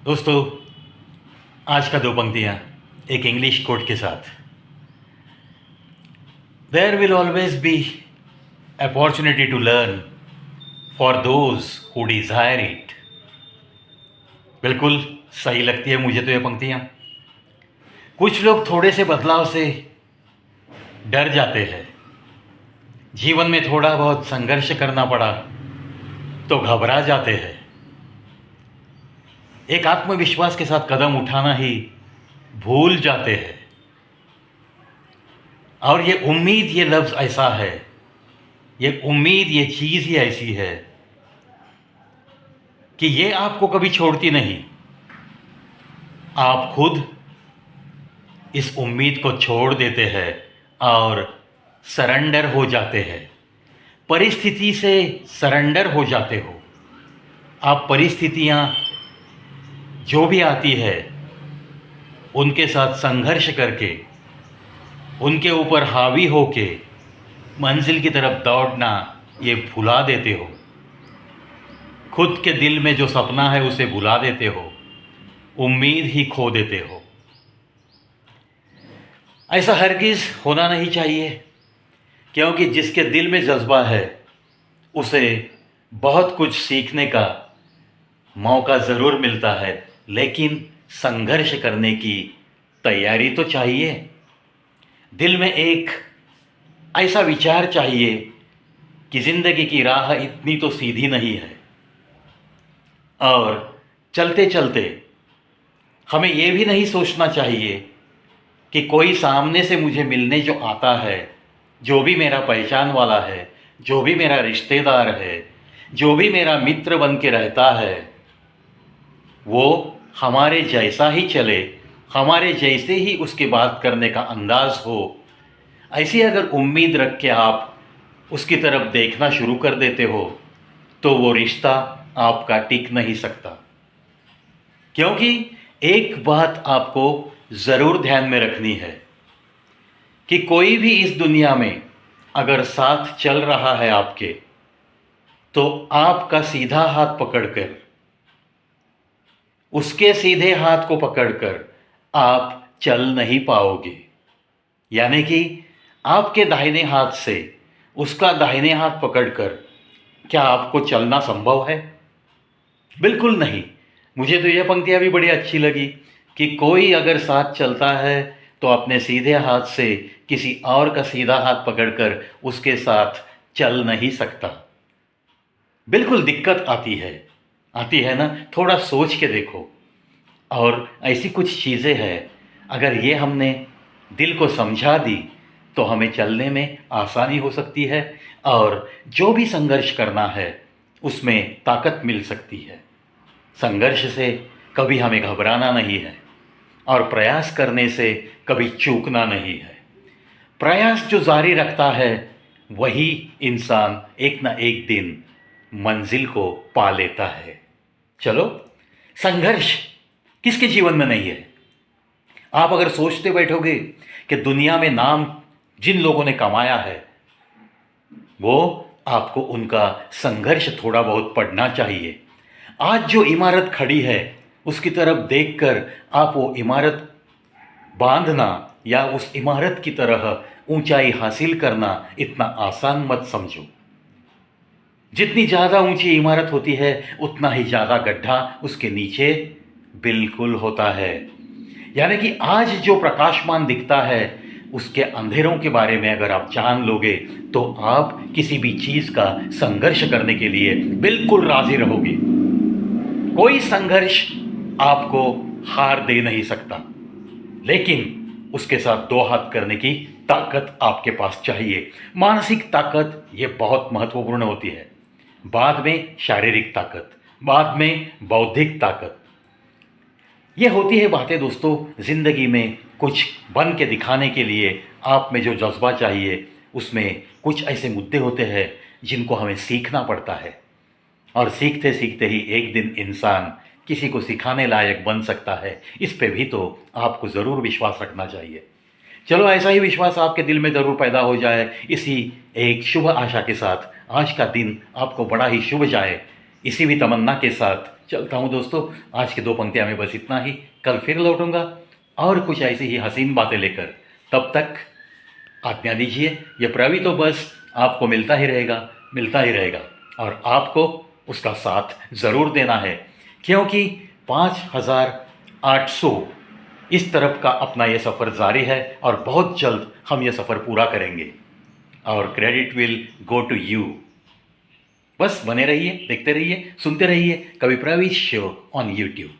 दोस्तों, आज का दो पंक्तियाँ एक इंग्लिश कोट के साथ। There will always be opportunity to learn for those who desire it. बिल्कुल सही लगती है मुझे तो ये पंक्तियाँ। कुछ लोग थोड़े से बदलाव से डर जाते हैं। जीवन में थोड़ा बहुत संघर्ष करना पड़ा तो घबरा जाते हैं। एक आत्मविश्वास के साथ कदम उठाना ही भूल जाते हैं। और ये उम्मीद, ये लफ्ज़ ऐसा है, ये उम्मीद, ये चीज़ ही ऐसी है कि ये आपको कभी छोड़ती नहीं। आप खुद इस उम्मीद को छोड़ देते हैं और सरेंडर हो जाते हैं। परिस्थिति से सरेंडर हो जाते हो। आप परिस्थितियाँ जो भी आती है उनके साथ संघर्ष करके, उनके ऊपर हावी होके मंजिल की तरफ दौड़ना ये भुला देते हो। खुद के दिल में जो सपना है उसे भुला देते हो। उम्मीद ही खो देते हो। ऐसा हरगिज़ होना नहीं चाहिए, क्योंकि जिसके दिल में जज्बा है उसे बहुत कुछ सीखने का मौका ज़रूर मिलता है, लेकिन संघर्ष करने की तैयारी तो चाहिए। दिल में एक ऐसा विचार चाहिए कि ज़िंदगी की राह इतनी तो सीधी नहीं है, और चलते चलते हमें ये भी नहीं सोचना चाहिए कि कोई सामने से मुझे मिलने जो आता है, जो भी मेरा पहचान वाला है, जो भी मेरा रिश्तेदार है, जो भी मेरा मित्र बन के रहता है, वो हमारे जैसा ही चले, हमारे जैसे ही उसके बात करने का अंदाज़ हो। ऐसी अगर उम्मीद रख के आप उसकी तरफ देखना शुरू कर देते हो तो वो रिश्ता आपका टिक नहीं सकता। क्योंकि एक बात आपको ज़रूर ध्यान में रखनी है कि कोई भी इस दुनिया में अगर साथ चल रहा है आपके, तो आपका सीधा हाथ पकड़कर, उसके सीधे हाथ को पकड़कर आप चल नहीं पाओगे। यानी कि आपके दाहिने हाथ से उसका दाहिने हाथ पकड़कर क्या आपको चलना संभव है? बिल्कुल नहीं। मुझे तो यह पंक्तियाँ भी बड़ी अच्छी लगी कि कोई अगर साथ चलता है तो अपने सीधे हाथ से किसी और का सीधा हाथ पकड़कर उसके साथ चल नहीं सकता। बिल्कुल दिक्कत आती है ना? थोड़ा सोच के देखो। और ऐसी कुछ चीज़ें हैं, अगर ये हमने दिल को समझा दी तो हमें चलने में आसानी हो सकती है, और जो भी संघर्ष करना है उसमें ताकत मिल सकती है। संघर्ष से कभी हमें घबराना नहीं है, और प्रयास करने से कभी चूकना नहीं है। प्रयास जो जारी रखता है वही इंसान एक ना एक दिन मंजिल को पा लेता है। चलो, संघर्ष किसके जीवन में नहीं है? आप अगर सोचते बैठोगे कि दुनिया में नाम जिन लोगों ने कमाया है, वो आपको उनका संघर्ष थोड़ा बहुत पढ़ना चाहिए। आज जो इमारत खड़ी है उसकी तरफ देखकर आप वो इमारत बांधना या उस इमारत की तरह ऊंचाई हासिल करना इतना आसान मत समझो। जितनी ज़्यादा ऊंची इमारत होती है उतना ही ज़्यादा गड्ढा उसके नीचे बिल्कुल होता है। यानी कि आज जो प्रकाशमान दिखता है उसके अंधेरों के बारे में अगर आप जान लोगे तो आप किसी भी चीज़ का संघर्ष करने के लिए बिल्कुल राजी रहोगे। कोई संघर्ष आपको हार दे नहीं सकता, लेकिन उसके साथ दो हाथ करने की ताकत आपके पास चाहिए। मानसिक ताकत ये बहुत महत्वपूर्ण होती है, बाद में शारीरिक ताकत, बाद में बौद्धिक ताकत। ये होती है बातें दोस्तों। ज़िंदगी में कुछ बन के दिखाने के लिए आप में जो जज्बा चाहिए, उसमें कुछ ऐसे मुद्दे होते हैं जिनको हमें सीखना पड़ता है, और सीखते सीखते ही एक दिन इंसान किसी को सिखाने लायक बन सकता है। इस पे भी तो आपको ज़रूर विश्वास रखना चाहिए। चलो, ऐसा ही विश्वास आपके दिल में ज़रूर पैदा हो जाए। इसी एक शुभ आशा के साथ आज का दिन आपको बड़ा ही शुभ जाए। इसी भी तमन्ना के साथ चलता हूँ दोस्तों, आज की 2 पंक्तियाँ में बस इतना ही। कल फिर लौटूंगा और कुछ ऐसी ही हसीन बातें लेकर। तब तक आज्ञा दीजिए। ये प्रवि तो बस आपको मिलता ही रहेगा, मिलता ही रहेगा, और आपको उसका साथ ज़रूर देना है, क्योंकि 5800 इस तरफ का अपना ये सफ़र जारी है और बहुत जल्द हम ये सफ़र पूरा करेंगे और credit will go to you. बस बने रहिए, देखते रहिए, सुनते रहिए कवि प्रवीश शो ऑन यूट्यूब।